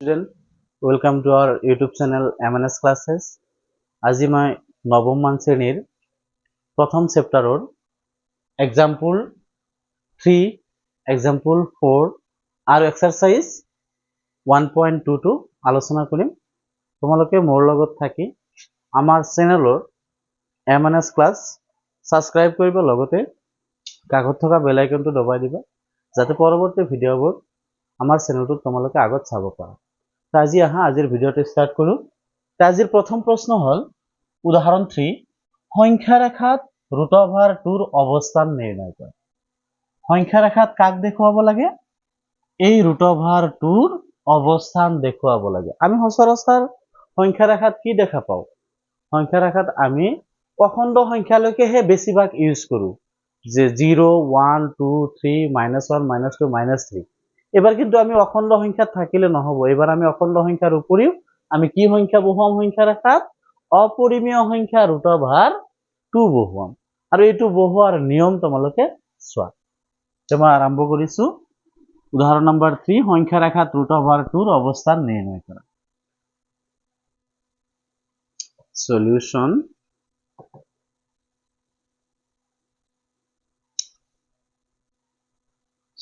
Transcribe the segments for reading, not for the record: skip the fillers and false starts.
Student, welcome to our YouTube channel MNS Classes. আজি মই নৱম মান শ্ৰেণীৰ প্ৰথম চেপ্টাৰৰ এক্সাম্পল 3, এক্সাম্পল 4 আৰু এক্সাৰসাইজ 1.22 আলোচনা কৰিম। তোমালোকে মোৰ লগত থাকি আমাৰ চেনেলৰ MNS ক্লাছ সাবস্ক্ৰাইব কৰিব, লগতে কাষত থকা বেল আইকনটো দবাই দিবা যাতে পৰৱৰ্তী ভিডিঅ'বোৰ আমাৰ চেনেলটোত তোমালোকে আগত চাব পাৰা। আজি আজিৰ ভিডিঅ'টো স্টাৰ্ট কৰো। আজিৰ প্ৰথম প্ৰশ্ন হল উদাহৰণ 3, সংখ্যা ৰেখাত √2ৰ অৱস্থান নিৰ্ণয় কৰা। সংখ্যা ৰেখাত কাক দেখুৱাব লাগে? এই √2ৰ অৱস্থান দেখুৱাব লাগে। আমি সচৰাচৰ সংখ্যা ৰেখাত কি দেখা পাওঁ? সংখ্যা ৰেখাত আমি অখণ্ড সংখ্যালৈকেহে বেছিভাগ ইউজ কৰো, যে 0 1 2 3 -1 -2 -3। এবার কিন্তু আমি অখণ্ড সংখ্যাত থাকিলে নহব। এবার আমি অখণ্ড সংখ্যার উপরিও আমি কি সংখ্যা বহুৱাম? সংখ্যা ৰেখাত অপৰিমেয় সংখ্যা √2 বহুৱাম। আৰু এইটো বহুৱাৰ নিয়ম তোমালোকে চোৱা। মই আৰম্ভ কৰিছো। উদাহৰণ নম্বৰ 3, সংখ্যা ৰেখাত √2ৰ অৱস্থান নিৰ্ণয় কৰা। সলিউশন।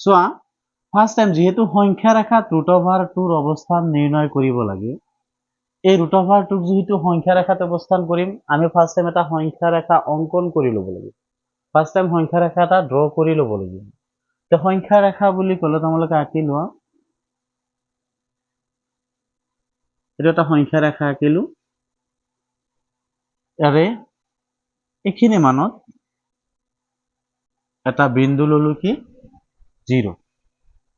চোৱা, ফাৰ্স্ট টাইম যেহেতু সংখ্যা ৰেখাত √2ৰ অৱস্থান নিৰ্ণয় কৰিব লাগে, এই √2ক যেহেতু সংখ্যা ৰেখাত অৱস্থান কৰিম, আমি ফাৰ্স্ট টাইম এটা সংখ্যা ৰেখা অঙ্কন কৰি ল'ব লাগিব। ফাৰ্স্ট টাইম সংখ্যা ৰেখা এটা ড্ৰ কৰি ল'ব লাগিব। তো সংখ্যা ৰেখা বুলি ক'লে তোমালোকে আঁকি লোৱা। এটা এটা সংখ্যা ৰেখা আঁকিলো। ইয়াৰে এইখিনি মানত এটা বিন্দু ললো কি 0।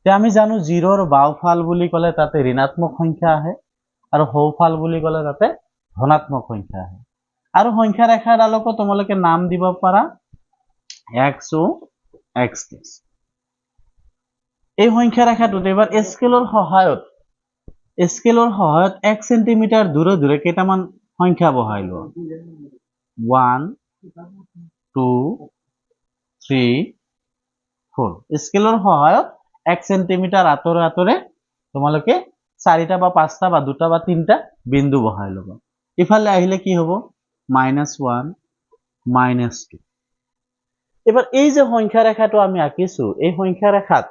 আমি জানো 0ৰ বাওঁফাল বুলি ক'লে তাতে ঋণাত্মক সংখ্যা আহে, আৰু সোঁফাল বুলি ক'লে তাতে ধনাত্মক সংখ্যা আহে। আৰু সংখ্যা ৰেখাডালকো তোমালোকে নাম দিব পাৰা x ও x'। এই সংখ্যা ৰেখাটোত এবাৰ স্কেলৰ সহায়ত 1 সেন্টিমিটাৰ দূৰে দূৰে কেইটামান সংখ্যা বহাই লোৱা। 1 2 3 4। স্কেলৰ সহায়ত 1 সেন্টিমিটাৰ আঁতৰে আঁতৰে তোমালোকে 4টা বা 5টা বা 2টা বা 3টা বিন্দু বহাই ল'বা। ইফালে আহিলে কি হ'ব? -1 -2। এবার এই যে সংখ্যা রেখাটো আমি আঁকিছো, এই সংখ্যা রেখাত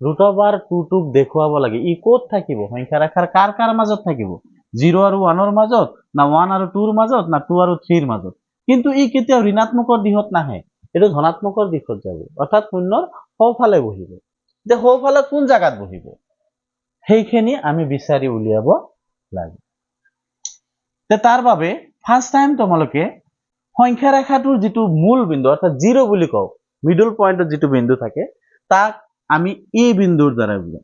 √2টোক দেখুৱাব লাগে। ই ক'ত থাকিব? সংখ্যা ৰেখাৰ কাৰ কাৰ মাজত থাকিব? 0 আৰু 1ৰ মাজত, না 1 আৰু 2ৰ মাজত, না 2 আৰু 3ৰ মাজত। কিন্তু ই কেতিয়াও ঋণাত্মকৰ দিশত নাহে, এইটো ধনাত্মকৰ দিশত যাব, অৰ্থাৎ শূন্যৰ সোঁফালে বহিব। যে সোঁফালে কোন জায়গাত বহিব সেইখিনি আমি বিচাৰি উলিয়াব লাগে। তাৰ বাবে ফাৰ্স্ট টাইম তোমালোকে সংখ্যা ৰেখাটোৰ যিটো মূল বিন্দু, অৰ্থাৎ 0 বুলি কওঁ, মিডল পয়েন্টত যিটো বিন্দু থাকে, তাক আমি এই বিন্দুৰ দ্বাৰা বুজাম।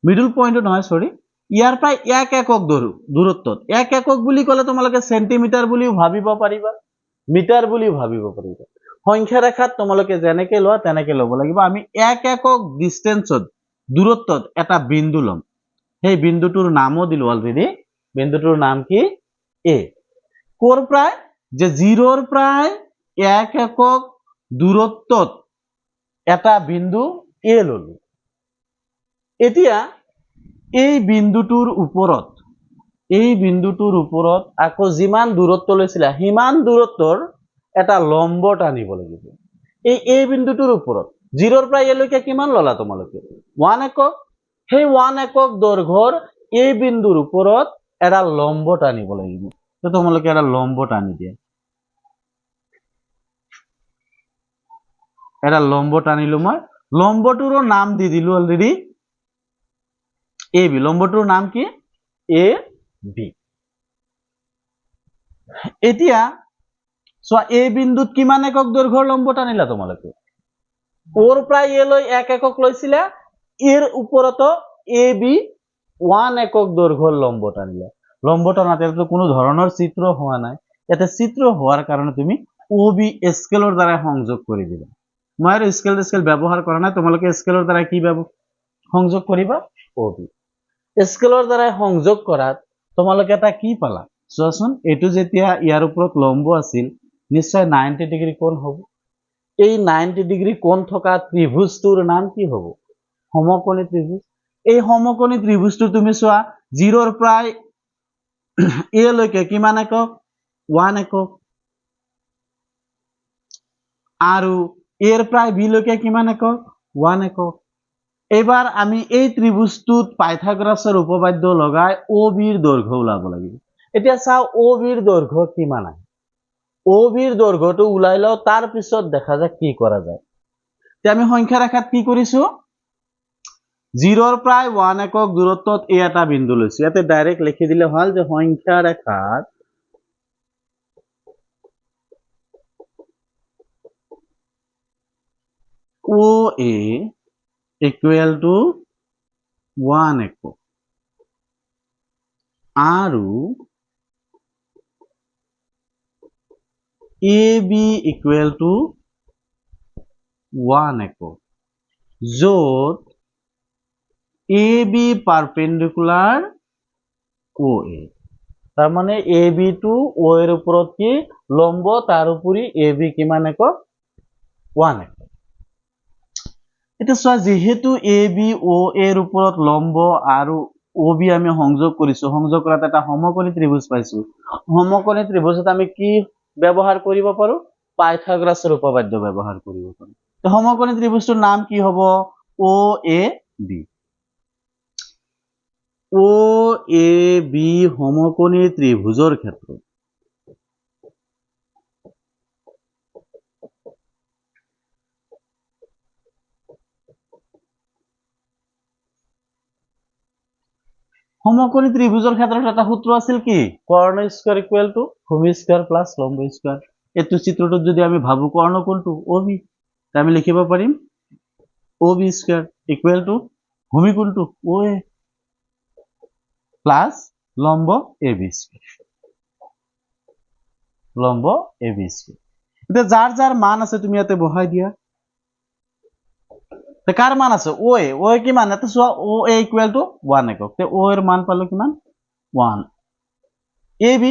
মিডল পয়েন্টত নহয়, সৰি, ইয়াৰ পৰা 1 একক দূৰত্বত। 1 একক বুলি ক'লে তোমালোকে সেন্টিমিটাৰ বুলিও ভাবিব পাৰিবা, মিটাৰ বুলিও ভাবিব পাৰিবা। সংখ্যা ৰেখাত তোমালোকে যেনেকে লোৱা তেনেকে ল'ব লাগিব। আমি 1 একক ডিস্টেন্সত, দূৰত্বত এটা বিন্দু ল'ম। সেই বিন্দুটোৰ নামও দিলো অলৰেডি। বিন্দুটোৰ নাম কি? এ। কোৰ প্ৰায়? যে 0ৰ প্ৰায় 1 একক দূৰত্বত এটা বিন্দু এ ললো। এতিয়া এই বিন্দুটোৰ ওপৰত আকৌ যিমান দূৰত্ব লৈছিলা সিমান দূৰত্বৰ এটা লম্ব টানিব লাগিব। এই বিন্দুটোৰ ওপৰত 0ৰ পৰা এলৈকে কিমান ললা তোমালোকে? 1 একক। সেই 1 একক দৈৰ্ঘ্যৰ এই বিন্দুৰ ওপৰত এটা লম্ব টানিব লাগিব। তো তোমালোকে এটা লম্ব টানি দিয়া। এটা লম্ব টানিলো মই। লম্বটোৰো নাম দি দিলো অলৰেডি এ বি। লম্বটোৰ নাম কি? A B. এতিয়া চোৱা, এই বিন্দুত কিমান একক দৈৰ্ঘ্যৰ লম্ব টানিলা তোমালোকে? ওৰ পৰা এলৈ 1 একক লৈছিলা, এৰ উপৰতো এ বি 1 একক দৈৰ্ঘ্যৰ লম্ব টানিলা। লম্ব টানাতে কোনো ধৰণৰ চিত্ৰ হোৱা নাই। ইয়াতে চিত্ৰ হোৱাৰ কাৰণে তুমি ও বি স্কেলৰ দ্বাৰা সংযোগ কৰি দিবা। মই আৰু স্কেল ব্যৱহাৰ কৰা নাই, তোমালোকে স্কেলৰ দ্বাৰা কি সংযোগ কৰিবা? ও বি। স্কেলৰ দ্বাৰা সংযোগ কৰাত তোমালোকে এটা কি পালা চোৱাচোন। এইটো যেতিয়া ইয়াৰ ওপৰত লম্ব আছিল, নিশ্চয় 90 ডিগ্ৰী কোণ হ'ব। এই 90 ডিগ্ৰী কোণ থকা ত্ৰিভুজটোৰ নাম কি হ'ব? সমকোণী ত্ৰিভুজ। এই সমকোণী ত্ৰিভুজটো তুমি চোৱা 0 ৰ প্ৰায় a লৈকে কিমান একক 1 একক আৰু a ৰ প্ৰায় b লৈকে কিমান একক 1 একক এবাৰ আমি এই ত্ৰিভুজটোত পাইথাগোৰাছৰ উপপাদ্য লগাই OB ৰ দৈৰ্ঘ্য ওলাব লাগিব এতিয়া চাও OB ৰ দৈৰ্ঘ্য কিমান আছে OB ৰ দৈৰ্ঘ্যটো ওলাই লও তাৰ পিছত দেখা যায় কি কৰা যায় তে আমি সংখ্যা ৰেখাত কি কৰিছো 0 ৰ প্ৰায় 1 একক দূৰত্বত এই এটা বিন্দু লৈছো ইয়াতে ডাইৰেক্ট লিখি দিলে হল যে সংখ্যা ৰেখাত OA equal to 1 একক আৰু AB equal to 1 একক য'ত AB perpendicular OA তার মানে AB to O এর উপৰত কি লম্ব তাৰ উপৰি AB কিমান একক 1 একক এটা চোৱা যেহেতু AB O এৰ উপৰত লম্ব আৰু OB আমি সংযোগ কৰিছো সংযোগ কৰাত এটা সমকোণী ত্ৰিভুজ পাইছো সমকোণী ত্ৰিভুজত আমি কি ব্যৱহাৰ কৰিব পাৰো পাইথাগোৰাছৰ উপপাদ্য ব্যৱহাৰ কৰিব পাৰো তো সমকোণী ত্ৰিভুজটোৰ নাম কি হ'ব OAB OAB সমকোণী ত্ৰিভুজৰ ক্ষেত্ৰত সমকোণী ত্ৰিভুজৰ ক্ষেত্ৰত এটা সূত্ৰ আছিল কি কৰ্ণ স্কয়াৰ ইকুৱেল টু ভূমি স্কয়াৰ প্লাস লম্ব স্কয়াৰ এটো চিত্ৰটোত যদি আমি ভাবো কৰ্ণ কোনটো OB তা আমি লিখিব পাৰিম OB স্কয়াৰ ইকুৱেল টু ভূমি কোনটো OA প্লাস লম্ব AB স্কয়াৰ লম্ব AB স্কয়াৰ এটা যাৰ যাৰ মান আছে তুমি ইয়াতে বহাই দিয়া তে কাৰ মান আছে OA কিমান এটা চোৱা OA ইকুৱেল টু 1 একক তে O এর মান পালো কিমান 1 AB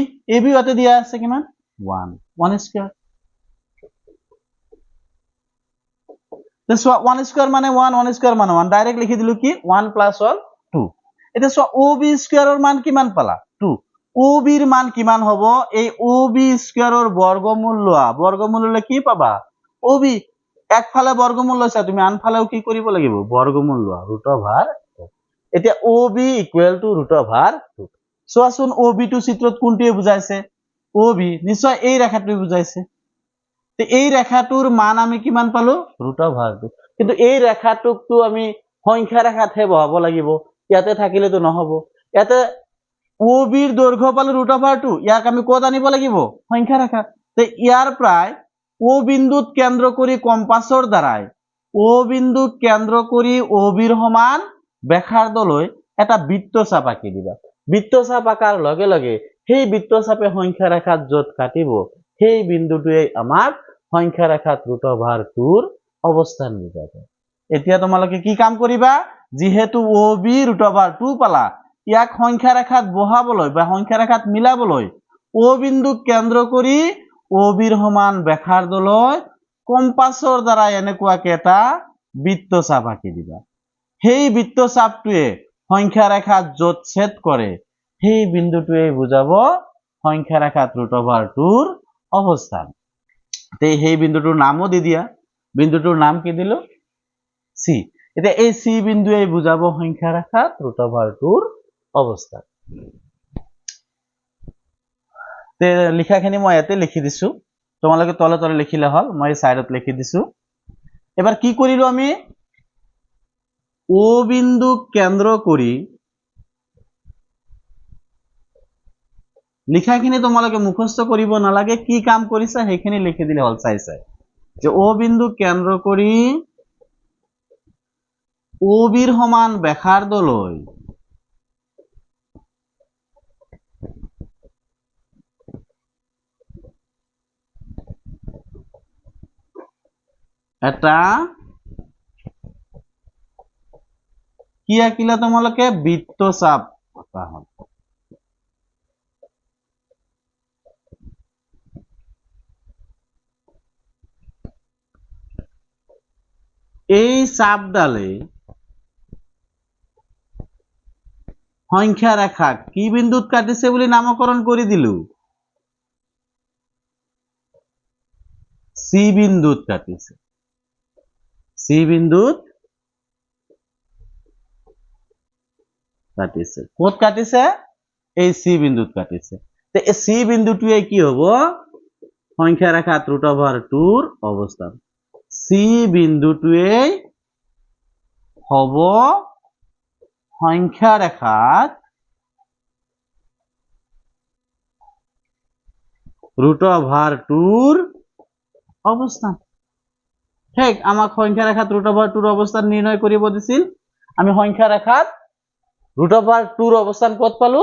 ইয়াতে দিয়া আছে কিমান 1 স্কয়াৰ তে চোৱা 1 স্কয়াৰ মানে 1 স্কয়াৰ মানে 1 ডাইৰেক্ট লিখি দিলো কি 1 প্লাস 1 2 এটা চোৱা OB স্কয়াৰৰ মান কিমান পালা 2 OB ৰ মান কিমান হ'ব এই OB স্কয়াৰৰ বৰ্গমূল লোৱা বৰ্গমূল ললে কি পাবা OB একফালে বৰ্গমূল লৈছা তুমি আনফালেও কি কৰিব লাগিব বৰ্গমূল লোৱা √(2) এতিয়া OB ইকুৱেল টু √(2) চোৱাচোন OB টো চিত্ৰত কোনটোৱে বুজাইছে OB নিশ্চয় এই ৰেখাটোৱে বুজাইছে তে এই ৰেখাটোৰ মান আমি কিমান পালো √(2) কিন্তু এই ৰেখাটোকটো আমি সংখ্যা ৰেখাতহে বহাব লাগিব ইয়াতে থাকিলেতো নহব ইয়াতে OB ৰ দৈৰ্ঘ্য পালো √(2) ইয়াক আমি ক'ত আনিব লাগিব সংখ্যা ৰেখাত তে ইয়াৰ প্ৰায় O বিন্দুত কেন্দ্ৰ কৰি কম্পাছৰ দ্বাৰাই O বিন্দুক কেন্দ্ৰ কৰি OB ৰ সমান ব্যাসাৰ্ধলৈ এটা বৃত্তচাপ আঁকি দিবা বৃত্তচাপ আঁকাৰ লগে লগে সেই বৃত্তচাপে সংখ্যা ৰেখাত য'ত কাটিব সেই বিন্দুটোৱে আমাক সংখ্যা ৰেখাত √(2) অৱস্থান বুজাব এতিয়া তোমালোকে কি কাম কৰিবা যেহেতু OB √(2) পালা ইয়াক সংখ্যা ৰেখাত বহাবলৈ বা সংখ্যা ৰেখাত মিলাবলৈ O বিন্দুক কেন্দ্ৰ কৰি OB ৰ সমান ব্যাসাৰ্ধলৈ কম্পাছৰ দ্বাৰা এনেকুৱাকে এটা বৃত্তচাপ আঁকি দিবা সেই বৃত্তচাপটোৱে সংখ্যা ৰেখাত য'ত ছেদ কৰে সেই বিন্দুটোৱে বুজাব সংখ্যা ৰেখাত √(2) অৱস্থান তে সেই বিন্দুটোৰ নামও দি দিয়া বিন্দুটোৰ নাম কি দিলো C এতিয়া এই C বিন্দুৱে বুজাব সংখ্যা ৰেখাত √(2) অৱস্থান তে লিখাখিনি মই ইয়াতে লিখি দিছো তোমালোকে তলে তলে লিখিলে হল মই সাইডত লিখি দিছো এবাৰ কি কৰিলো আমি O বিন্দু কেন্দ্ৰ কৰি লিখাখিনি তোমালোকে মুখস্থ কৰিব নালাগে কি কাম কৰিছা সেইখিনি লিখি দিলে হল চাই চাই যে O বিন্দু কেন্দ্ৰ কৰি OB ৰ সমান ব্যাসাৰ্ধলৈ এটা কি আঁকিলা তোমালোকে বৃত্তচাপ আঁকা হল এই চাপডালে সংখ্যা রেখা কি বিন্দুত কাটিছে বুলি নামকরণ করে দিলু সি বিন্দুত কাটিছে সি বিন্দুত কাটিছে কত কাটিছে এই সি বিন্দুত কাটিছে তে এই সি বিন্দুটোৱে কি হ'ব সংখ্যা ৰেখা √2 ৰ অবস্থান সি বিন্দুটোৱে হ'ব সংখ্যা ৰেখাত √2 ৰ অবস্থান ঠিক আমাক সংখ্যা ৰেখাত √2 ৰ অবস্থান নিৰ্ণয় কৰিব দিছিল আমি সংখ্যা ৰেখাত √2 ৰ অবস্থান কত পালো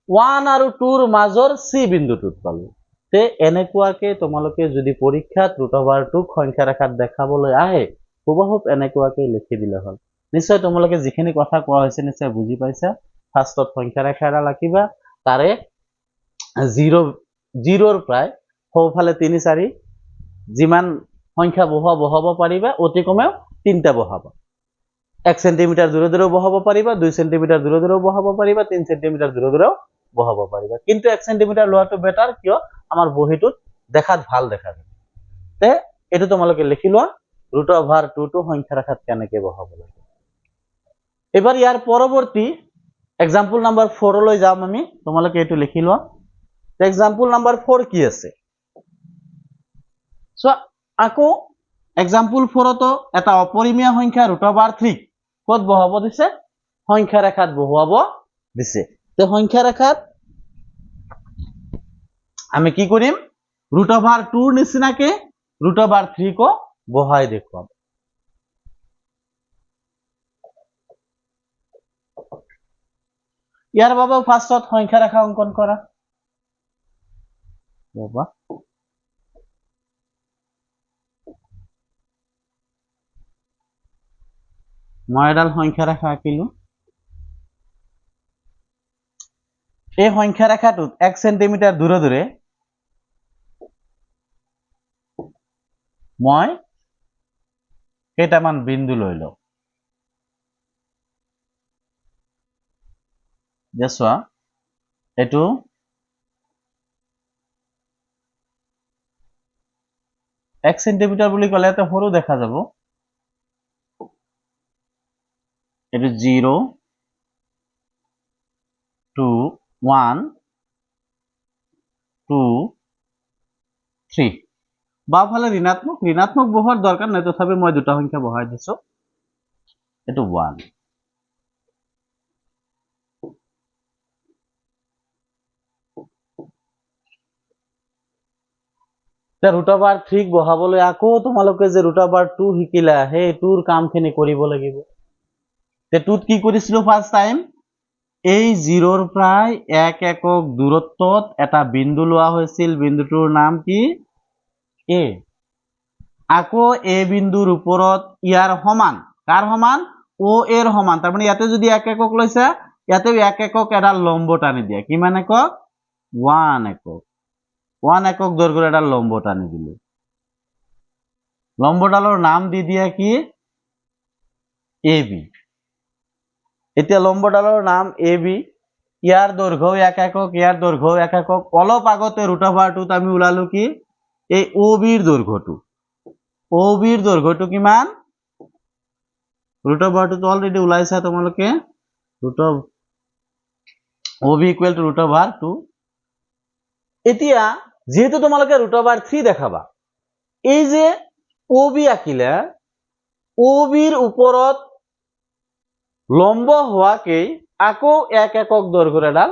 1 আৰু 2 ৰ মাজৰ সি বিন্দুটোত পালো তে এনেকুৱাকে তোমালোকে যদি পৰীক্ষাত √2 সংখ্যা ৰেখাত দেখাবলৈ আহে হুবহুব এনেকুৱাকে লিখি দিলে হ'ল নিশ্চয় তোমালোকে যিখিনি কথা কোৱা হৈছে নিশ্চয় বুজি পাইছা ফাৰ্ষ্টত সংখ্যা ৰেখা এটা লিখিবা তাৰে 0 ৰ প্ৰায় সোঁফালে 3 4 যিমান সংখ্যা বহাব পাৰিবা অতি কমেও 3টা বহাবা 1 সেন্টিমিটাৰ দূৰে দূৰে বহাব পাৰিবা 2 সেন্টিমিটাৰ দূৰে দূৰে বহাব পাৰিবা 3 সেন্টিমিটাৰ দূৰে দূৰেও বহাব পাৰিবা কিন্তু 1 সেন্টিমিটাৰ লোৱাটো বেটাৰ কিয় আমাৰ বহিটোত দেখাত ভাল দেখা যায় তে এটো তোমালোকে লিখি লোৱা √2 টো সংখ্যা ৰেখাত কেনেকৈ বহাব লাগে এবাৰ ইয়াৰ পৰৱৰ্তী এক্সাম্পল নাম্বাৰ 4 লৈ যাম আমি তোমালোকে এটো লিখি লোৱা এক্সাম্পল নাম্বাৰ 4 কি আছে সো আকৌ এক্সাম্পল 4 তো এটা অপৰিমেয় সংখ্যা √3 কত বহাব দিছে সংখ্যা ৰেখাত বহুৱাব দিছে তে সংখ্যা ৰেখাত আমি কি কৰিম √2 ৰ নিচিনাকে √3 কো বহাই দেখুৱাম ইয়াৰ বাবে ফাৰ্ষ্টত সংখ্যা ৰেখা অঙ্কন কৰা বাবা মই এডাল সংখ্যা ৰেখা আঁকিলো এই সংখ্যা ৰেখাটোত 1 সেন্টিমিটাৰ দূৰে দূৰে মই কেইটামান বিন্দু লৈ লওঁ দেখোৱা এটো 1 সেন্টিমিটাৰ বুলি ক'লে তো সৰু দেখা যাব এটো 0 2 1 2 3 বাওফালে ঋণাত্মক বহোৱাৰ দৰকাৰ নাই তথাপি মই দুটা সংখ্যা বহাই দিছো এটো 1 তে √3 বহাবলৈ আকৌ তোমালোকে যে √2 শিকিলা হে টুৰ কামখিনি কৰিব লাগিব তে টুত কি কৰিছিলো ফাৰ্স্ট টাইম এই 0 ৰ প্ৰায় 1 একক দূৰত্বত এটা বিন্দু লোৱা হৈছিল বিন্দুটোৰ নাম কি এ আকৌ এ বিন্দুৰ ওপৰত ইয়াৰ সমান কাৰ সমান ও এৰ সমান তাৰ মানে ইয়াতে যদি 1 একক লৈছা ইয়াতেও 1 একক এডাল লম্ব টানি দিয়া কিমান একক 1 একক 1 একক দৈৰ্ঘ্যৰ এডাল লম্ব টানি দিলো লম্বডালৰ নাম দি দিয়া কি এবি এতিয়া লম্বডালৰ নাম এবি ইয়াৰ দৈৰ্ঘ্য 1 একক ইয়াৰ দৈৰ্ঘ্য 1 একক অলপ আগতে √2 আমি উলালো কি এই ওবিৰ দৈৰ্ঘ্যটো ওবিৰ দৈৰ্ঘ্যটো কিমান √2 তো অলৰেডি উলাইছা তোমালোকে OB equal to √2 এতিয়া যেহেতু তোমালোকে √3 দেখাবা এই যে OB আঁকিলে OBৰ ওপৰত লম্ব হোৱাকেই আকৌ 1 একক দৈৰ্ঘ্যৰ এডাল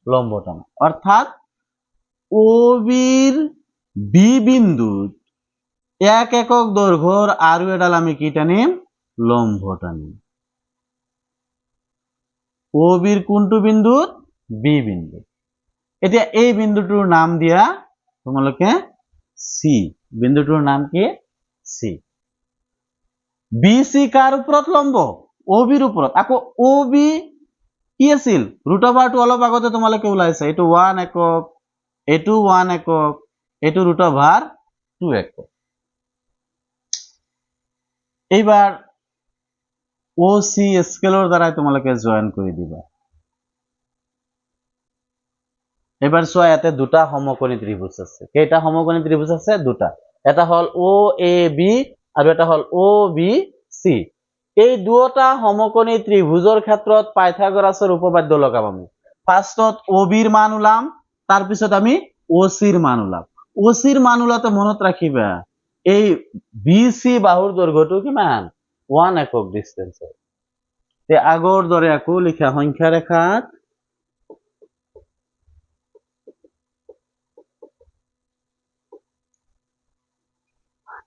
লম্ব টানা অৰ্থাৎ OBৰ বি বিন্দুত 1 একক দৈৰ্ঘ্যৰ আৰু এডাল আমি কি টানিম লম্ব টানিম OBৰ কোনটো বিন্দুত বি বিন্দু এতিয়া এই বিন্দুটোৰ নাম দিয়া তোমালোকে সি বিন্দুটোৰ নাম কি সি বিসি কাৰ ওপৰত লম্ব OBৰ ওপৰত আকৌ OB কি আছিল √2 অলপ আগতে তোমালোকে উলাইছে এটো 1 একক এটো 1 একক এটো √2 একক এইবাৰ OC স্কেলৰ দ্বাৰা তোমালোকে জয়েন কৰি দিবা এবাৰ চোৱা ইয়াতে দুটা সমকোণী ত্ৰিভুজ আছে। কেইটা সমকোণী ত্ৰিভুজ আছে? দুটা। এটা হল ও এ বি আৰু এটা হল ও বি সি। এই দুটা সমকোণী ত্ৰিভুজৰ ক্ষেত্ৰত পাইথাগোৰাছৰ উপপাদ্য লগাম আমি। ফাৰ্ষ্টত ও বিৰ মান ওলাম, তাৰপিছত আমি ও সিৰ মান ওলাম। ও সিৰ মান ওলাতে মনত ৰাখিবা এই বি সি বাহুৰ দৈৰ্ঘ্যটো কিমান? 1 একক ডিস্টেন্স। তে আগৰ দৰে আকৌ লিখা সংখ্যা ৰেখাত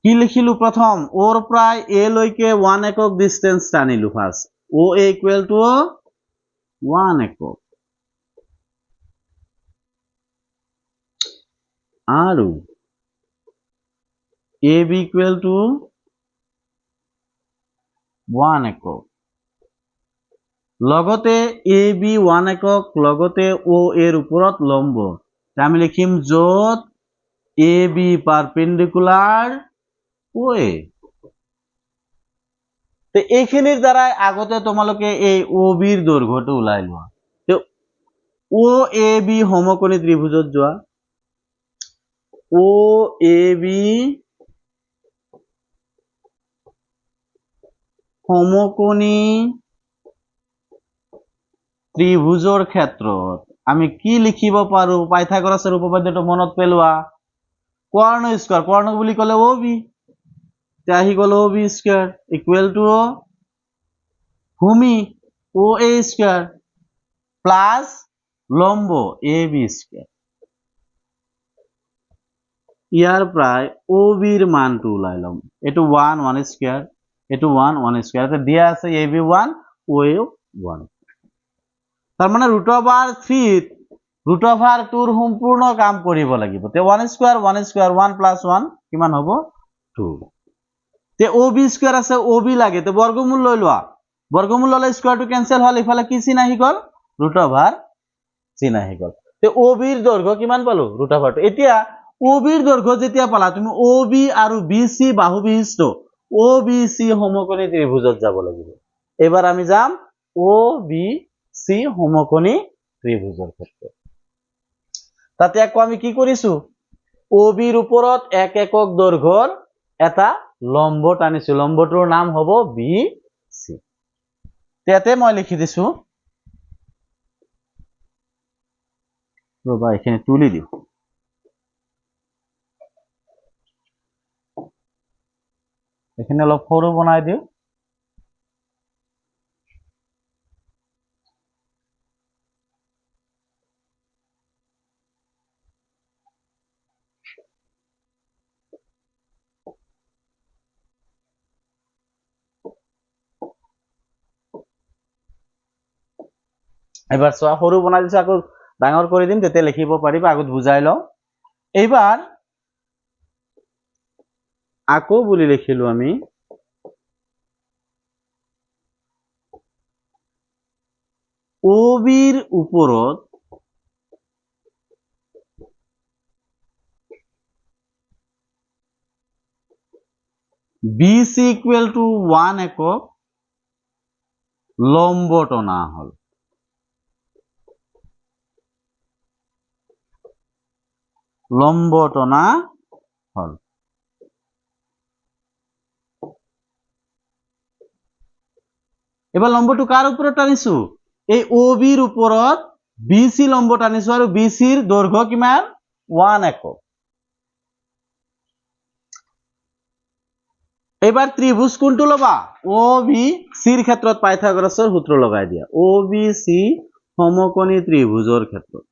কি লিখিলো? প্ৰথম ওৰ প্ৰায় এ লৈকে 1 একক ডিস্টেন্স টানিলো first. O A equal to 1 একক আৰু এ বি ইকুৱেল টু 1 একক, লগতে এ বি 1 একক, লগতে ও এৰ ওপৰত লম্ব। আমি লিখিম য'ত এ বি পাৰপেন্ডিকুলাৰ ও এ। এইখিনিৰ দ্বাৰাই আগতে তোমালোকে এই ও বিৰ দৈৰ্ঘ্যটো ওলাই লোৱা। ও এ বি সমকোণী ত্ৰিভুজত যোৱা। ও এ বি সমকোণী ত্ৰিভুজৰ ক্ষেত্ৰত আমি কি লিখিব পাৰো? পাইথাগোৰাছৰ উপপাদ্যটো মনত পেলোৱা। কৰ্ণ স্কয়াৰ, কৰ্ণ বুলি ক'লে ও বি, আহি গ'ল ও বি স্কয়াৰ ইকুৱেল টু ভূমি ও এ স্কয়াৰ প্লাস লম্ব এ বি স্কয়াৰ। ইয়াৰ প্ৰায় ও বিৰ মানটো ওলাই লম। এইটো 1 1 স্কয়ার, এইটো 1 1 স্কয়ার। এটা দিয়া আছে এ বি 1 ও এ 1। তাৰ মানে √3 √2 ৰ সম্পূৰ্ণ কাম কৰিব লাগিব। তে 1 স্কয়ার 1 স্কয়ার 1 প্লাস 1 কিমান হ'ব? 2। তে ও বি স্কয়ার আছে, ও বি লাগে, তে বর্গমূল লৈ লোৱা। বর্গমূল ললে স্কয়ারটো ক্যান্সেল হল, ইফালে কি চিন আহি গল? √, চিন আহি গল। তে ও বিৰ দৈৰ্ঘ্য কিমান পালো? √2। এতিয়া ও বিৰ দৈৰ্ঘ্য যেতিয়া পালা তুমি ও বি আৰু বি সি বাহু বিশিষ্ট ও বি সি সমকোণী ত্ৰিভুজত যাব লাগিব। এবাৰ আমি যাম ও বি সি সমকোণী ত্ৰিভুজৰ ক্ষেত্ৰত। তাতে আকৌ আমি কি কৰিছো? ও বিৰ ওপৰত 1 একক দৈৰ্ঘ্যৰ এটা লম্ব টানিছো। লম্বটোৰ নাম হ'ব বি সি। ইয়াতে মই লিখি দিছো, ৰবা এইখিনি তুলি দিওঁ। এইখিনি অলপ সৰু বনাই দিওঁ। এবাৰ চোৱা, সৰু বনাই দিছো, আকৌ ডাঙৰ কৰি দিম, তেতিয়া লিখিব পাৰিবা। আগত বুজাই লওঁ। এইবাৰ আকৌ বুলি লিখিলো আমি ও বিৰ ওপৰত বি সি ইকুৱেল টু 1 একক লম্ব টনা হল। লম্ব টনা হল। এবাৰ লম্বটো কাৰ উপৰে টানিছো? এই ও বিৰ ওপৰত বি সি লম্ব টানিছো আৰু বি সিৰ দৈৰ্ঘ্য কিমান? 1 একক। এবাৰ ত্ৰিভুজ কোনটো লবা? ও বি সিৰ ক্ষেত্ৰত পাইথাগোৰাছৰ সূত্ৰ লগাই দিয়া। ও বি সি সমকোণী ত্ৰিভুজৰ ক্ষেত্ৰত,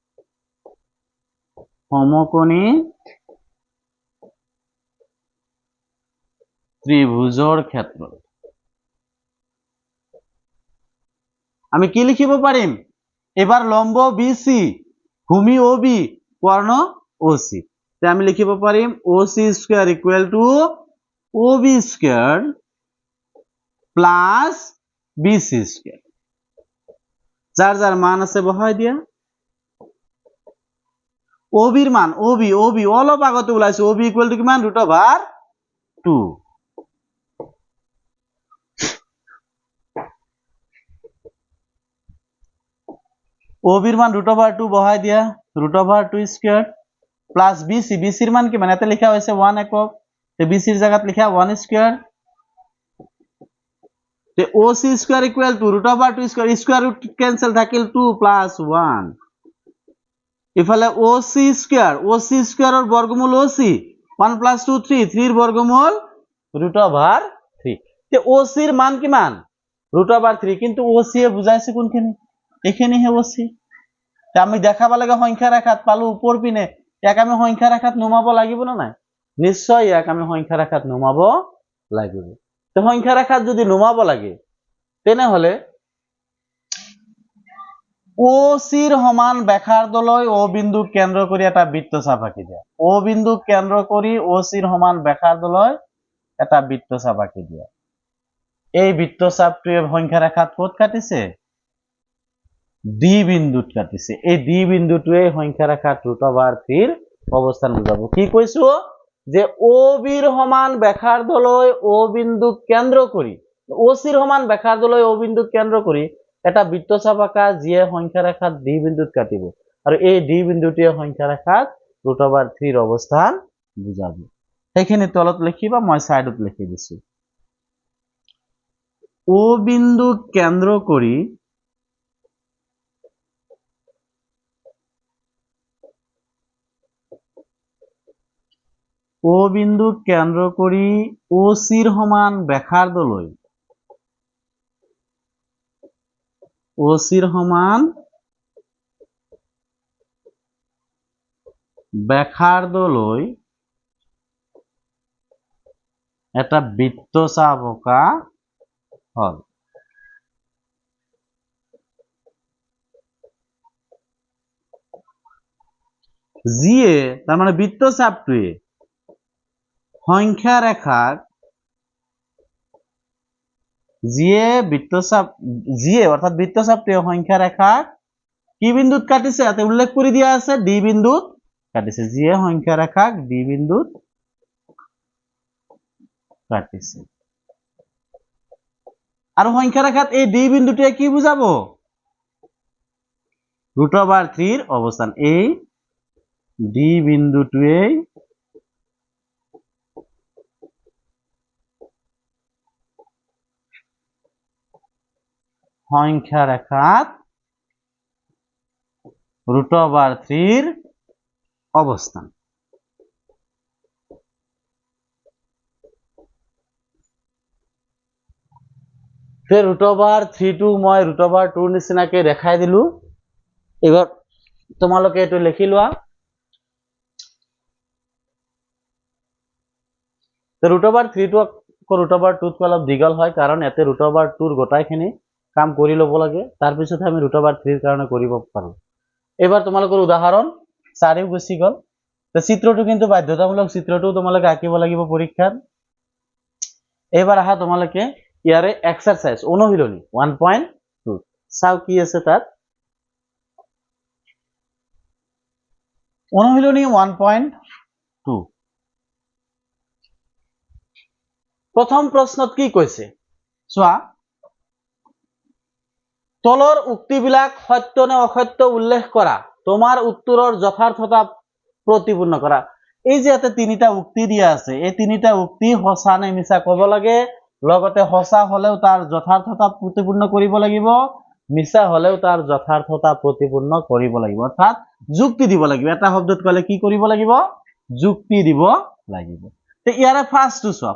সমকোণী ত্ৰিভুজৰ ক্ষেত্ৰত আমি কি লিখিব পাৰিম? এবাৰ লম্ব বি সি, ভূমি ও বি, কৰ্ণ ও সি। আমি লিখিব পাৰিম O C square equal to O B square plus B C square. যাৰ যাৰ মান আছে বহাই দিয়া। ও বিৰ মান ও বি অলপ আগতে ওলাইছে। ও বি ইকুৱেল টু কিমান? √2। OB মান √2 বহাই দিয়া √2 স্কয়ার প্লাস BC মান কি মানে এতে লেখা হয়েছে 1 একক তে BC এর জায়গাত লেখা 1 স্কয়ার তে OC square equal to √2 square square root cancel থাকিল 2 প্লাস 1 ইফালে OC স্কয়ার এর বর্গমূল OC 1 প্লাস 2 3 3 এর বর্গমূল √3 তে OC এর মান কি মান √3 কিন্তু OC এ বুঝাইছে কোনখানে এখানে হে OC তে আমি দেখাবা লাগে সংখ্যা রেখাত পালো উপর পিনে এক আমি সংখ্যা রেখাত নমাব লাগিব না নাই নিশ্চয় এক আমি সংখ্যা রেখাত নমাব লাগিব তো সংখ্যা রেখাত যদি নমাব লাগে তেনে হলে OC এর সমান ব্যাসার্ধলৈ O বিন্দু কেন্দ্র কৰি এটা বৃত্তচাপ আঁকি দিয়া O বিন্দু কেন্দ্ৰ কৰি OC এৰ সমান ব্যাসাৰ্ধলৈ এটা বৃত্তচাপ আঁকি দিয়া এই বৃত্তচাপটোৱে সংখ্যা ৰেখাত কত কাটিছে D বিন্দুত কাটিছে এই D বিন্দুটোৱে সংখ্যা ৰেখাত √3 অবস্থান বুজাব কি কৈছো যে OB এৰ সমান ব্যাসাৰ্ধলৈ O বিন্দু কেন্দ্ৰ কৰি OC এৰ সমান ব্যাসাৰ্ধলৈ O বিন্দু কেন্দ্ৰ কৰি এটা বৃত্তচাপ আঁকা যিয়ে সংখ্যা ৰেখাত D বিন্দুত কাটিব আৰু এই D বিন্দুটোৱে সংখ্যা রেখাত √3 অবস্থান বুজাব সেইখিনি তলত লিখিবা মই সাইডত লিখি দিছো O বিন্দু কেন্দ্র কৰি O বিন্দু কেন্দ্ৰ কৰি OC এৰ সমান ব্যাসাৰ্ধলৈ OC এৰ সমান ব্যাসাৰ্ধলৈ এটা বৃত্তচাপ আঁকা হল যিয়ে তাৰ মানে বৃত্তচাপটোৱে সংখ্যা ৰেখাক যিয়ে অৰ্থাৎ বৃত্তচাপটোৱে সংখ্যা ৰেখাক কি বিন্দুত কাটিছে এতে উল্লেখ কৰি দিয়া আছে D বিন্দুত কাটিছে যিয়ে সংখ্যা ৰেখাক D বিন্দুত কাটিছে আৰু সংখ্যা ৰেখাত এই D বিন্দুটোৱে কি বুজাব √3 অবস্থান এই D বিন্দুটোৱে সংখ্যা রেখাত √3 অবস্থান ফের √3 টু মই √2 নিচিনাকে দেখাই দিলো এবার তোমালোকে এটো লিখি লোৱা তো √3 টু √2 অলপ দীঘল হয় কাৰণ এতে √2 গোটাইখিনি কাম কৰি লব লাগে তাৰ পিছত আমি √3 কাৰণে কৰিব পাৰো এবাৰ তোমালোকৰ উদাহৰণ 4 গুছি গল তো চিত্ৰটো কিন্তু বাধ্যতামূলক চিত্ৰটো তোমালোকে আঁকিব লাগিব পৰীক্ষাত এবাৰ আহা তোমালোকে ইয়াৰে এক্সারসাইজ অনুশীলনী 1.2 চাও কি আছে তাত অনুশীলনী 1.2 প্রথম প্রশ্নত কি কৈছে চোৱা তলৰ উক্তিবিলাক সত্য নে অসত্য উল্লেখ কৰা তোমাৰ উত্তৰৰ যথাৰ্থতা প্ৰতিপূৰ্ণ কৰা এই যে এতে তিনিটা উক্তি দিয়া আছে এই তিনিটা উক্তি সঁচা নে মিছা ক'ব লাগে লগতে সঁচা হলেও তাৰ যথাৰ্থতা প্ৰতিপূৰ্ণ কৰিব লাগিব মিছা হলেও তাৰ যথাৰ্থতা প্ৰতিপূৰ্ণ কৰিব লাগিব অৰ্থাৎ যুক্তি দিব লাগিব এটা শব্দত কলে কি কৰিব লাগিব যুক্তি দিব লাগিব তে ইয়াৰে ফাৰ্স্টটো চোৱা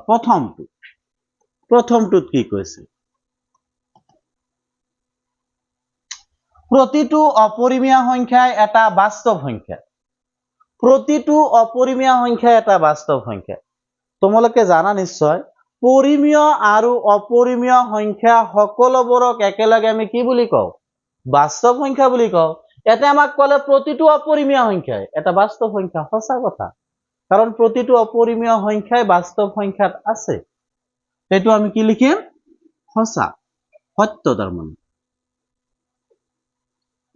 প্ৰথমটোত কি কৈছে প্ৰতিটো অপৰিমেয় সংখ্যাই এটা বাস্তৱ সংখ্যা প্ৰতিটো অপৰিমেয় সংখ্যা এটা বাস্তৱ সংখ্যা তোমালোকে জানা নিশ্চয় পৰিমেয় আৰু অপৰিমেয় সংখ্যা সকলোবোৰক একেলগে আমি কি বুলি কওঁ বাস্তৱ সংখ্যা বুলি কওঁ এতে আমাক কলে প্ৰতিটো অপৰিমেয় সংখ্যাই এটা বাস্তৱ সংখ্যা সঁচা কথা কাৰণ প্ৰতিটো অপৰিমেয় সংখ্যাই বাস্তৱ সংখ্যাত আছে সেইটো আমি কি লিখিম সঁচা সত্য তাৰ মানে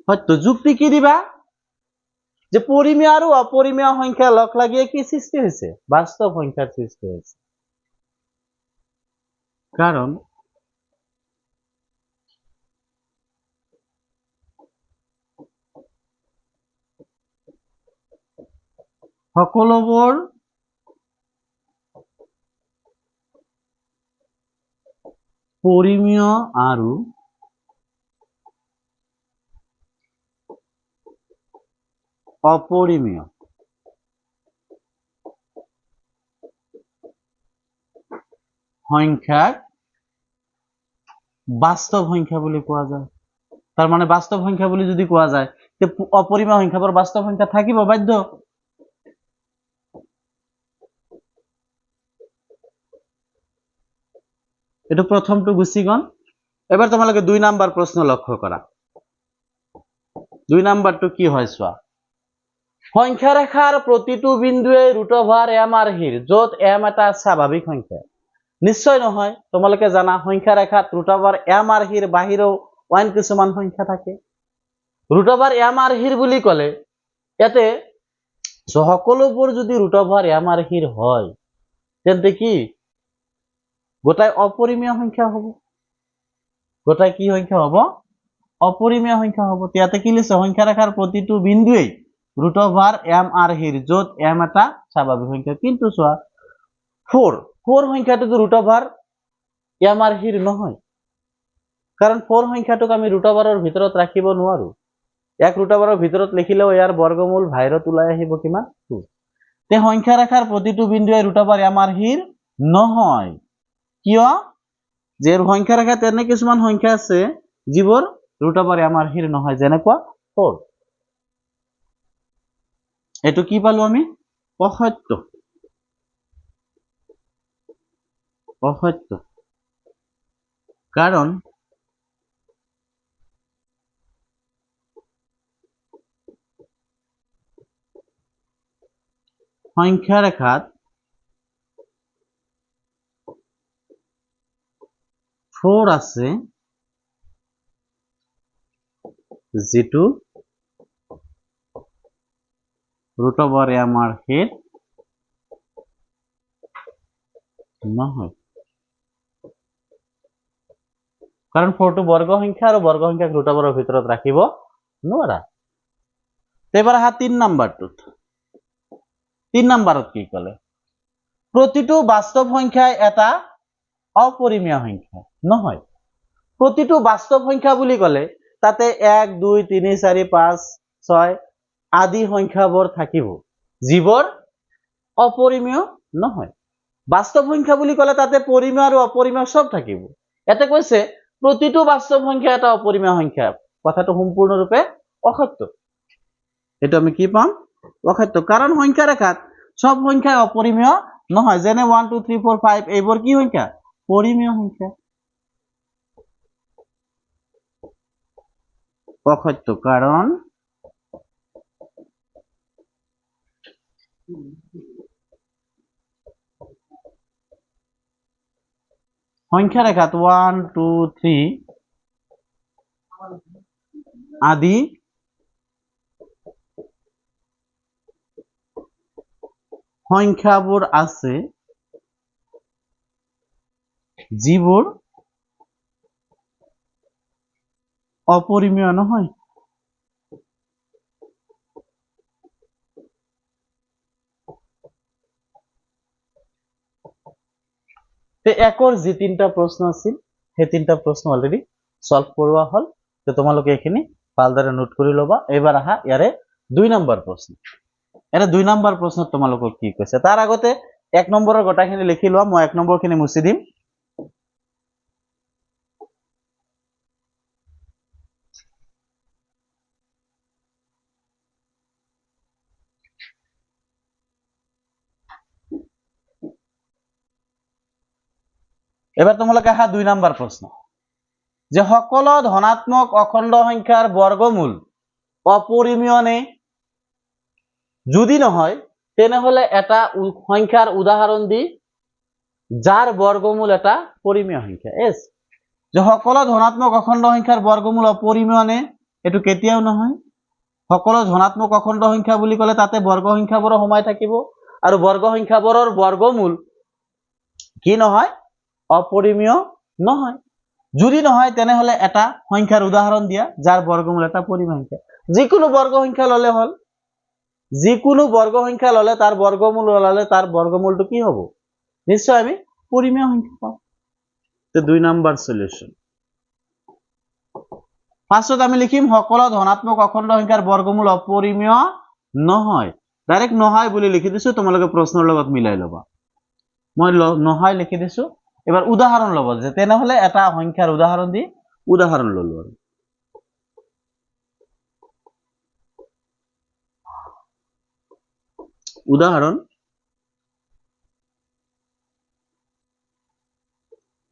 সত্য যুক্তি কি দিবা যে পৰিমেয় আৰু অপৰিমেয় সংখ্যা লগ লাগিয়ে কি সৃষ্টি হৈছে বাস্তৱ সংখ্যাৰ সৃষ্টি হৈছে কাৰণ সকলোবোৰ পৰিমেয় আৰু অপৰিমেয় সংখ্যাক বাস্তৱ সংখ্যা বুলি কোৱা যায়। তাৰ মানে বাস্তৱ সংখ্যা বুলি যদি কোৱা যায় তে অপৰিমেয় সংখ্যাবোৰ বাস্তৱ সংখ্যা থাকিব বাধ্য। এটো প্ৰথমটো গুচি গ'ল। এবাৰ তোমালোকে 2 নাম্বাৰ প্ৰশ্ন লক্ষ্য কৰা। 2 নাম্বাৰটো কি হয় চোৱা। সংখ্যা ৰেখাৰ প্ৰতিটো বিন্দুৱে √m আৰ্হিৰ, য'ত m এটা স্বাভাৱিক সংখ্যা। নিশ্চয় নহয়, তোমালোকে জানা সংখ্যা ৰেখাত √m আৰ্হিৰ বাহিৰেও অইন কিছুমান সংখ্যা থাকে। √m আৰ্হিৰ বুলি ক'লে ইয়াতে সকলোবোৰ যদি √m আৰ্হিৰ হয় তেন্তে কি গোটাই অপৰিমেয় সংখ্যা হ'ব। গোটাই কি সংখ্যা হ'ব? অপৰিমেয় সংখ্যা হ'ব। ইয়াতে কি লিখছে? সংখ্যা ৰেখাৰ প্ৰতিটো বিন্দুৱেই √m আৰ্হিৰ, য'ত m এটা স্বাভাৱিক সংখ্যা। কিন্তু চোৱা 4 সংখ্যাটোতো √m আৰ্হিৰ নহয়, কাৰণ 4 সংখ্যাটোক আমি √ৰ ভিতৰত ৰাখিব নোৱাৰো। এক √ৰ ভিতৰত লিখিলেও ইয়াৰ বৰ্গমূল বাহিৰত ওলাই আহিব কিমান? 2। তে সংখ্যা ৰেখাৰ প্ৰতিটো বিন্দুৱে √m আৰ্হিৰ নহয়। কিয়? যে সংখ্যা ৰেখাত এনে কিছুমান সংখ্যা আছে যিবোৰ √m আৰ্হিৰ নহয়, যেনেকুৱা 4। এটো কি পালো আমি? অসত্য। অসত্য, কাৰণ সংখ্যা ৰেখাত 4 আছে যেটো √m আৰ্হিৰ নহয়, কাৰণ 4টো বৰ্গ সংখ্যা আৰ বৰ্গ সংখ্যাক √ৰ ভিতৰত ৰাখিব নোৱাৰা। এবাৰ আহা 3 নাম্বাৰটোত। 3 নাম্বাৰত কি ক'লে? প্ৰতিটো বাস্তৱ সংখ্যাই এটা অপৰিমেয় সংখ্যা নহয়। প্ৰতিটো বাস্তৱ সংখ্যা বুলি ক'লে তাতে 1 2 3 4 5 6 আদি সংখ্যাবোৰ থাকিব, যিবোৰ অপৰিমেয় নহয়। বাস্তৱ সংখ্যা বুলি ক'লে তাতে পৰিমেয় আৰু অপৰিমেয় সব থাকিব। এতে কৈছে প্ৰতিটো বাস্তৱ সংখ্যা এটা অপৰিমেয় সংখ্যা। কথাটো সম্পূৰ্ণৰূপে অসত্য। এটা আমি কি পাম? অসত্য, কাৰণ সংখ্যা ৰেখাত সব সংখ্যা অপৰিমেয় নহয়। যেনে 1 2 3 4 5 এইবোৰ কি সংখ্যা? পৰিমেয় সংখ্যা। অসত্য, কাৰণ সংখ্যা ৰেখাত 1 2 3 আদি সংখ্যাবোৰ আছে যিবোৰ অপৰিমেয় নহয়। একৰ যি 3টা প্ৰশ্ন আছিল সেই 3টা প্ৰশ্ন অলৰেডি সলভ কৰোৱা হল। তো তোমালোকে এখিনি ভালদৰে নোট কৰি ল'বা। এবাৰ আহা ইয়াৰে 2 নম্বৰ প্ৰশ্ন। এটা 2 নম্বৰ প্ৰশ্নত তোমালোকক কি কৈছে? তাৰ আগতে 1 নম্বৰৰ গোটাখিনি লিখি লোৱা, মই 1 নম্বৰখিনি মুছি দিম। এবাৰ তোমালোকে আহা 2 নম্বৰ প্ৰশ্ন, যে সকলো ধনাত্মক অখণ্ড সংখ্যাৰ বৰ্গমূল অপৰিমেয় নে? যদি নহয় তেনেহলে এটা সংখ্যাৰ উদাহৰণ দি যাৰ বৰ্গমূল এটা পৰিমেয় সংখ্যা। এস যে সকলো ধনাত্মক অখণ্ড সংখ্যাৰ বর্গমূল অপরিমেয় নে? এটো কেতিয়াও নহয়। সকলো ধনাত্মক অখণ্ড সংখ্যা বুলি ক'লে তাতে বর্গ সংখ্যাবোৰ সোমাই থাকিব, আৰু বৰ্গ সংখ্যাবোৰৰ বৰ্গমূল কি নহয়? অপৰিমেয় নহয়। যদি নহয় তেনেহলে এটা সংখ্যাৰ উদাহৰণ দিয়া যাৰ বৰ্গমূল এটা পৰিমেয় সংখ্যা। যিকোনো বর্গ সংখ্যা ললে হল। যিকোনো বর্গ সংখ্যা ললে তার বর্গমূল ওলালে তার বর্গমূলটো কি হব নিশ্চয় আমি পরিমেয় সংখ্যা পাম তো 2 নাম্বার সলিউশন ফার্স্টত আমি লিখিম সকল ধনাত্মক অখণ্ড সংখ্যাৰ বৰ্গমূল অপৰিমেয় নহয় ডাইৰেক্ট নহয় বুলি লিখি দিছো তোমালোকে প্ৰশ্নৰ লগত মিলাই লবা মই নহয় লিখি দিছো এবাৰ উদাহৰণ লব যে তেনেহলে এটা সংখ্যাৰ উদাহৰণ দি উদাহৰণ ললো আৰু উদাহরণ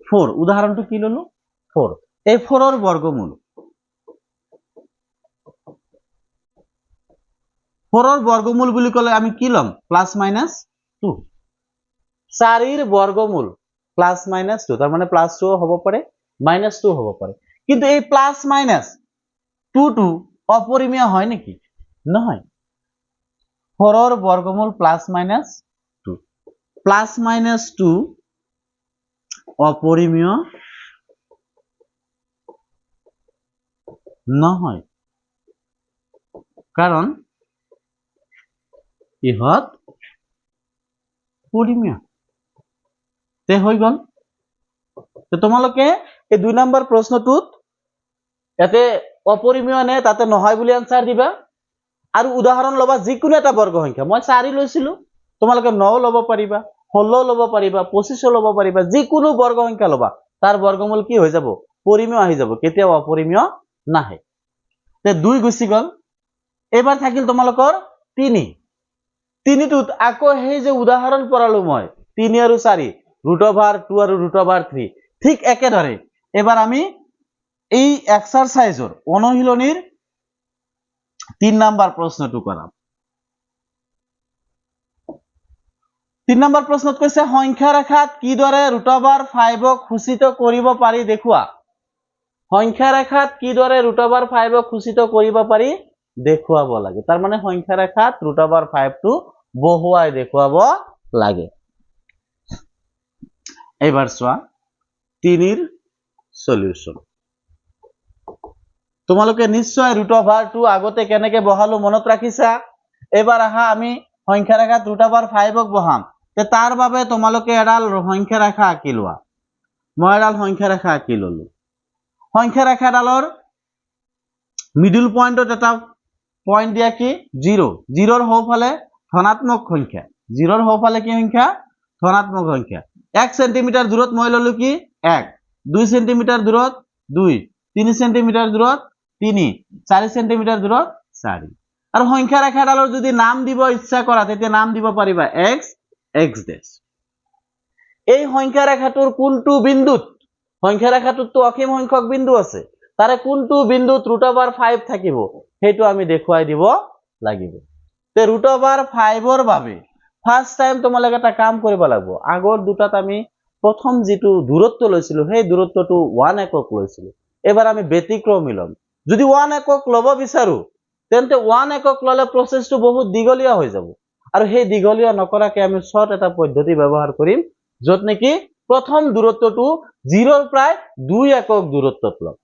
4 উদাহরণটো কি ললো 4 এই 4 এর বর্গমূল 4 এর বর্গমূল বুলি কলে আমি কি লম প্লাস মাইনাস 2 4 এর বর্গমূল প্লাস মাইনাস 2 তার মানে প্লাস 2 হব পারে মাইনাস 2 হব পারে কিন্তু এই প্লাস মাইনাস 2 অপরিমেয় হয় নাকি নহয় 4 এর বর্গমূল প্লাস মাইনাস 2 প্লাস মাইনাস 2 অপরিমেয় নহয় কারণ ইহত পরিমেয় তে হৈ গল তো তোমালোকে এই 2 নাম্বার প্রশ্নটোত এতে অপরিমেয় নে তাতে নহয় বুলি আনসার দিবা আৰু উদাহৰণ লবা যিকোনো এটা বৰ্গ সংখ্যা মই 4 লৈছিলো তোমালোকে 9 লব পাৰিবা 16 লব পাৰিবা 25 লব পাৰিবা যিকোনো বর্গ সংখ্যা লবা তার বর্গমূল কি হৈ যাব পরিমেয় আহি যাব কেতিয়াও অপরিমেয় নাহে তে 2 গুছি গল এবার থাকিল তোমালোকৰ 3 তিনিটোত আকৌ সেই যে উদাহৰণ পড়ালো মই 3 আৰু 4 √2 আৰু √3 ঠিক একেদৰে এবাৰ আমি এই এক্সাৰসাইজৰ অনুশীলনীৰ 3 নাম্বাৰ প্ৰশ্নটো কৰাম 3 নাম্বাৰ প্ৰশ্নত কৈছে সংখ্যা ৰেখাত কিদৰে √5ক সূচিত কৰিব পাৰি দেখুৱা সংখ্যা ৰেখাত কিদৰে √5ক সূচিত কৰিব পাৰি দেখুৱাব লাগে তাৰ মানে সংখ্যা ৰেখাত √5 টো বহুৱাই দেখুৱাব লাগে এবাৰ চোৱা 3 এৰ সলিউশন তোমালোকে নিশ্চয় √2 আগতে কেনেকে বহালো মনত ৰাখিছা এবাৰ আহা আমি সংখ্যা ৰেখাত √5ক বহাম তে তাৰ বাবে তোমালোকে এডাল সংখ্যা ৰেখা আঁকি লোৱা মই এডাল সংখ্যা ৰেখা আঁকি ললো সংখ্যা ৰেখাডালৰ মিডল পয়েন্টত এটা পয়েন্ট দিয়া কি 0 0 ৰ হওফালে ধনাত্মক সংখ্যা 0 ৰ হওফালে কি সংখ্যা ধনাত্মক সংখ্যা 1 সেন্টিমিটার দূরত মই ললো কি 1 2 সেন্টিমিটার দূরত 2 3 সেন্টিমিটার দূরত 3 4 সেন্টিমিটার দূরত 4 আর সংখ্যা ৰেখাডালৰ যদি নাম দিব ইচ্ছা কৰা তেতিয়া নাম দিব পাৰিবা x x ডেশ এই সংখ্যা ৰেখাটোৰ কোনটো বিন্দুত সংখ্যা ৰেখাটোত তো অসীম সংখ্যক বিন্দু আছে তাৰে কোনটো বিন্দুত √5 থাকিব হেতু আমি দেখুৱাই দিব লাগিব তে √5 ৰ বাবে ফাৰ্স্ট টাইম তোমালোকে এটা কাম কৰিব লাগিব আগৰ দুটাত আমি প্ৰথম যেটো দূৰত্ব লৈছিলো সেই দূৰত্বটো 1 একক লৈছিলো এবাৰ আমি ব্যতিক্ৰম মিলম যদি 1 একক লব বিচাৰো তেন্তে 1 একক ললে প্ৰসেসটো বহুত দীঘলীয়া হৈ যাব আৰু সেই দীঘলীয়া নকৰাকে আমি শৰ্ট এটা পদ্ধতি ব্যৱহাৰ কৰিম যত নেকি প্ৰথম দূৰত্বটো 0 ৰ প্ৰায় 2 একক দূৰত্বত লম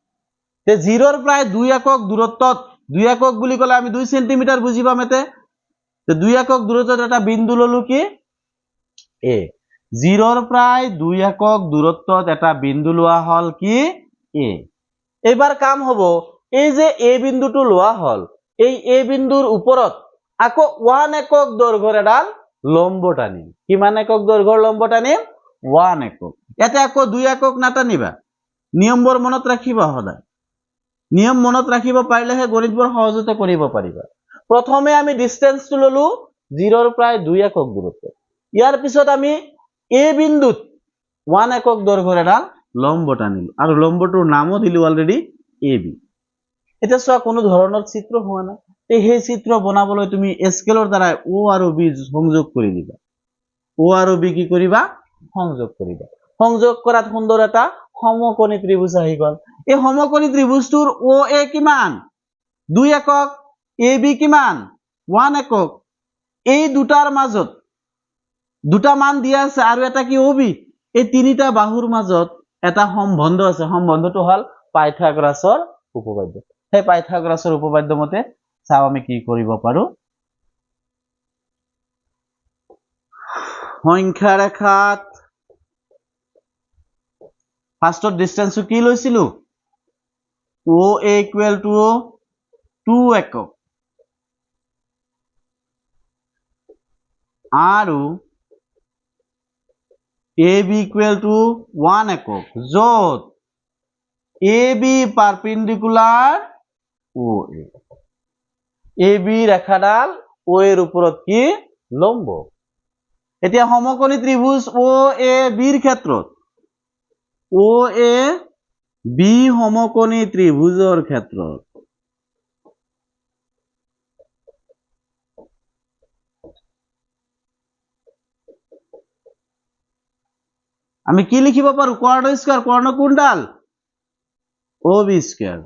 তে 0 ৰ প্ৰায় 2 একক দূৰত্বত 2 একক বুলি কলে আমি 2 সেন্টিমিটাৰ বুজি পাম এতে তে 2 একক দূৰত্বত এটা বিন্দু ললো কি এ 0 ৰ প্ৰায় 2 একক দূৰত্বত এটা বিন্দু লোৱা হল কি এ এবাৰ কাম হব এই যে এ বিন্দুটো লোৱা হল এই এ বিন্দুৰ ওপৰত আকৌ 1 একক দৈৰ্ঘ্যৰ এডাল লম্ব টানিম কিমান একক দৈৰ্ঘ্যৰ লম্ব টানিম 1 একক এতে আকৌ 2 একক নাটানিবা নিয়মবোৰ মনত ৰাখিবা সদায় নিয়ম মনত ৰাখিব পাৰিলেহে গণিতবোৰ সহজতে কৰিব পাৰিবা প্ৰথমে আমি ডিসটেন্সটো ললো 0 ৰ প্ৰায় 2 একক দূৰত্ব ইয়াৰ পিছত আমি এ বিন্দুত 1 একক দৈৰ্ঘ্যৰ এডাল লম্ব টানিলো আৰু লম্বটোৰ নামও দিলো অলৰেডি এবি এটা চোৱা কোনো ধৰণৰ চিত্ৰ হোৱা নাই তে সেই চিত্ৰ বনাবলৈ তুমি স্কেলৰ দ্বাৰা ও আৰু বি সংযোগ কৰি দিবা ও আৰু বি কি কৰিবা সংযোগ কৰিবা সংযোগ কৰাত সুন্দৰ এটা সমকোণী ত্ৰিভুজ আহি গল এই সমকোণী ত্ৰিভুজটোৰ ও এ কিমান 2 একক এ বি কিমান 1 একক এই দুটাৰ মাজত দুটা মান দিয়া আছে আৰু এটা কি ওবি এই তিনিটা বাহুৰ মাজত এটা সম্বন্ধ আছে সম্বন্ধটো হল পাইথাগোৰাছৰ উপপাদ্য সেই পাইথাগোৰাছৰ উপপাদ্য মতে চাও আমি কি কৰিব পাৰো সংখ্যা ৰেখাত ফাৰ্ষ্টত ডিস্টেন্সটো কি লৈছিলো OA ইকুৱেল টু 2 একক আৰু AB ইকুৱেল টু 1 একক য'ত AB perpendicular OA AB ৰেখাডাল O এৰ উপৰত কি লম্ব এতিয়া সমকোণী ত্ৰিভুজ OAB ৰ ক্ষেত্ৰত OAB সমকোণী ত্ৰিভুজৰ ক্ষেত্ৰত আমি কি লিখিব পাৰো কৰ্ণ স্কয়াৰ কৰ্ণ কোণডাল OB স্কয়াৰ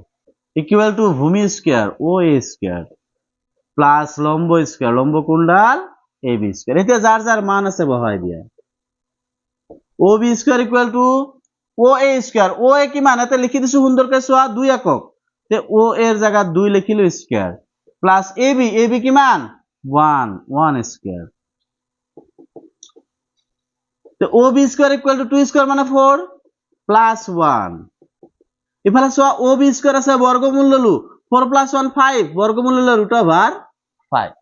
ইকুৱেল টু ভূমি স্কয়াৰ OA স্কয়াৰ প্লাস লম্ব স্কয়াৰ লম্ব কোণডাল AB স্কয়াৰ এতিয়া যাৰ যাৰ মান আছে বহাই দিয়া OB square equal two OA square OA কিমান এটা লিখি দিছো সুন্দৰকৈ চোৱা 2 একক তে OA এৰ জায়গাত 2 লিখিলো স্কয়াৰ প্লাস AB কিমান 1 স্কয়াৰ তে OB square equal two 2 square মানে 4 প্লাস 1 ইফালে চোৱা OB স্কয়ার আছে বর্গমূল ললো 4 প্লাস 1 5 বর্গমূল ললো √5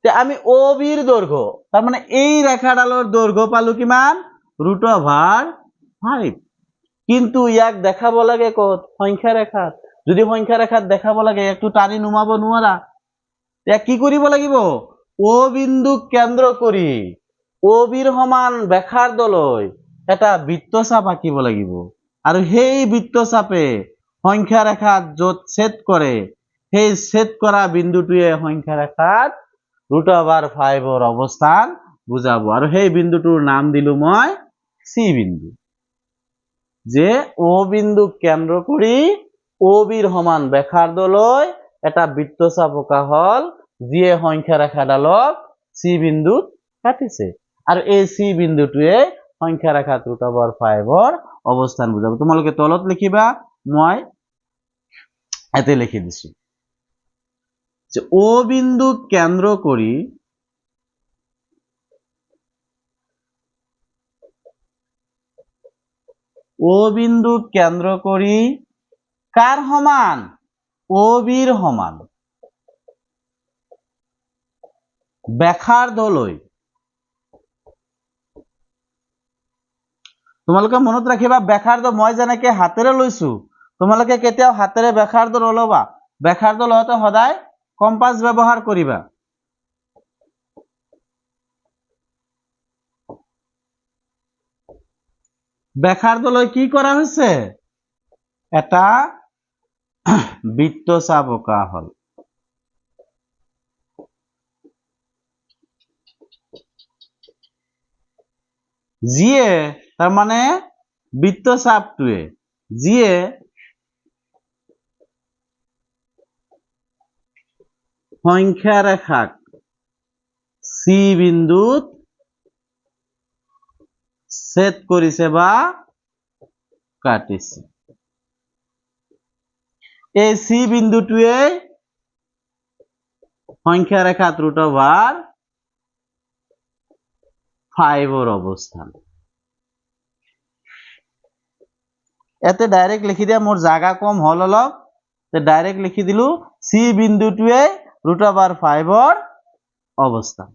তে আমি OB এর দৈর্ঘ্য তার মানে এই ৰেখাডালৰ দৈৰ্ঘ্য পালো কিমান √5 কিন্তু ইয়াক দেখাব লাগে কত সংখ্যা ৰেখাত যদি সংখ্যা ৰেখাত দেখাব লাগে একটু টানি নুমাব নোৱাৰা তে কি কৰিব লাগিব O বিন্দুক কেন্দ্ৰ কৰি OB ৰ সমান ব্যাসাৰ্ধলৈ এটা বৃত্তচাপ আঁকিব লাগিব আৰু সেই বৃত্তচাপে সংখ্যা ৰেখাত যত ছেদ কৰে সেই ছেদ কৰা বিন্দুটোৱে সংখ্যা ৰেখাত √5 ৰ অৱস্থান বুজাব আৰু সেই বিন্দুটোৰ নাম দিলো মই C বিন্দু যে O বিন্দুক কেন্দ্ৰ কৰি OB ৰ সমান ব্যাসাৰ্ধলৈ এটা বৃত্তচাপ অঁকা হল যিয়ে সংখ্যা ৰেখাডালক C বিন্দুত কাটিছে আৰু এই C বিন্দুটোৱে সংখ্যা ৰেখাত √5 ৰ অৱস্থান বুজাব তোমালোকে তলত লিখিবা মই এতে লিখি দিছো যে O বিন্দুক কেন্দ্ৰ কৰি O বিন্দুক কেন্দ্ৰ কৰি কাৰ সমান OB ৰ সমান ব্যাসাৰ্ধলৈ তোমালোকে মনত ৰাখিবা ব্যাসাৰ্ধ মই যেনেকৈ হাতেৰে লৈছো তোমালোকে কেতিয়াও হাতেৰে ব্যাসাৰ্ধ নলবা ব্যাসাৰ্ধ লওঁতে সদায় কম্পাস ব্যৱহাৰ কৰিবা ব্যাসাৰ্ধলৈ কি কৰা হৈছে এটা বৃত্তচাপ অঁকা হল যিয়ে তাৰ মানে বৃত্তচাপটোৱে যিয়ে সংখ্যা ৰেখাক C বিন্দুত ছেদ কৰিছে বা কাটিছে এই C বিন্দুটোৱে সংখ্যা ৰেখাত √5 ৰ অৱস্থান এতে ডাইৰেক্ট লিখি দিয়া মোৰ জায়গা কম হল অলপ তে ডাইৰেক্ট লিখি দিলো C বিন্দুটোৱে √5 ৰ অৱস্থান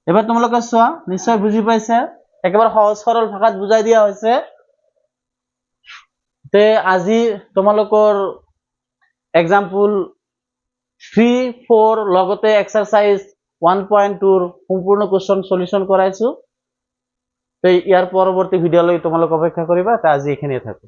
এবাৰ তোমালোকে চোৱা নিশ্চয় বুজি পাইছা একেবাৰে সহজ সৰল ভাষাত বুজাই দিয়া হৈছে তে আজি তোমালোকৰ এক্সাম্পল 3 4 লগতে এক্সাৰসাইজ 1.2 ৰ সম্পূৰ্ণ কোশ্চন সলিউশন কৰাইছো তে ইয়াৰ পৰৱৰ্তী ভিডিঅলৈ তোমালোক অপেক্ষা কৰিবা তে আজি এখানেই থাকো